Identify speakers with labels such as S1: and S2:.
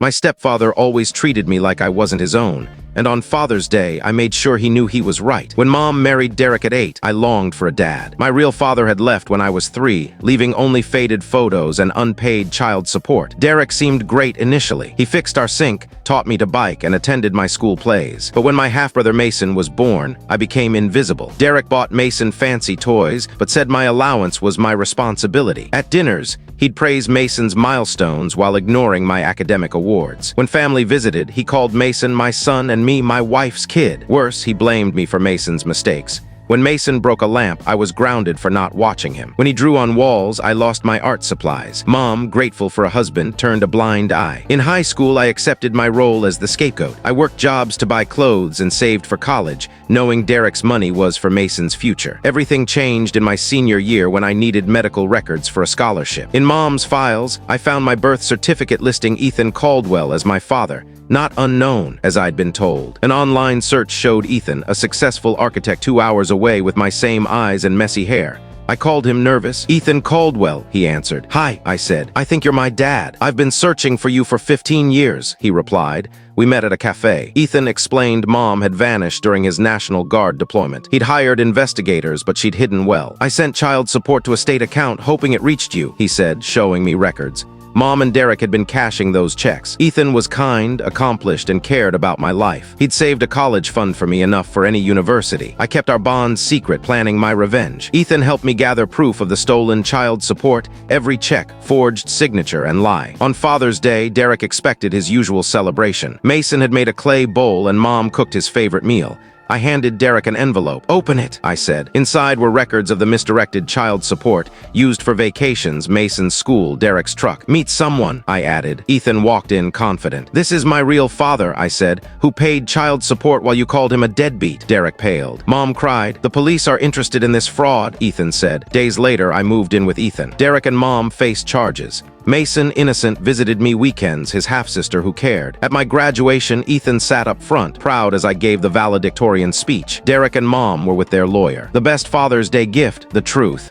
S1: My stepfather always treated me like I wasn't his own, and on Father's Day, I made sure he knew he was right. When Mom married Derek at 8, I longed for a dad. My real father had left when I was 3, leaving only faded photos and unpaid child support. Derek seemed great initially. He fixed our sink, taught me to bike, and attended my school plays. But when my half-brother Mason was born, I became invisible. Derek bought Mason fancy toys, but said my allowance was my responsibility. At dinners, he'd praise Mason's milestones while ignoring my academic awards. When family visited, he called Mason my son and me my wife's kid. Worse, he blamed me for Mason's mistakes. When Mason broke a lamp, I was grounded for not watching him. When he drew on walls, I lost my art supplies. Mom, grateful for a husband, turned a blind eye. In high school, I accepted my role as the scapegoat. I worked jobs to buy clothes and saved for college, knowing Derek's money was for Mason's future. Everything changed in my senior year when I needed medical records for a scholarship. In Mom's files, I found my birth certificate listing Ethan Caldwell as my father, not unknown, as I'd been told. An online search showed Ethan, a successful architect 2 hours away with my same eyes and messy hair. I called him nervous. "Ethan Caldwell," he answered. "Hi," I said. "I think you're my dad. I've been searching for you for 15 years, he replied. We met at a cafe. Ethan explained Mom had vanished during his National Guard deployment. He'd hired investigators, but she'd hidden well. "I sent child support to a state account, hoping it reached you," he said, showing me records. Mom and Derek had been cashing those checks. Ethan was kind, accomplished, and cared about my life. He'd saved a college fund for me, enough for any university. I kept our bond secret, planning my revenge. Ethan helped me gather proof of the stolen child support, every check, forged signature, and lie. On Father's Day, Derek expected his usual celebration. Mason had made a clay bowl and Mom cooked his favorite meal. I handed Derek an envelope. "Open it," I said. Inside were records of the misdirected child support used for vacations, Mason's school, Derek's truck. "Meet someone," I added. Ethan walked in confident. "This is my real father," I said, "who paid child support while you called him a deadbeat." Derek paled. Mom cried. "The police are interested in this fraud," Ethan said. Days later, I moved in with Ethan. Derek and Mom faced charges. Mason, innocent, visited me weekends, his half-sister who cared. At my graduation, Ethan sat up front, proud as I gave the valedictorian speech. Derek and Mom were with their lawyer. The best Father's Day gift, the truth.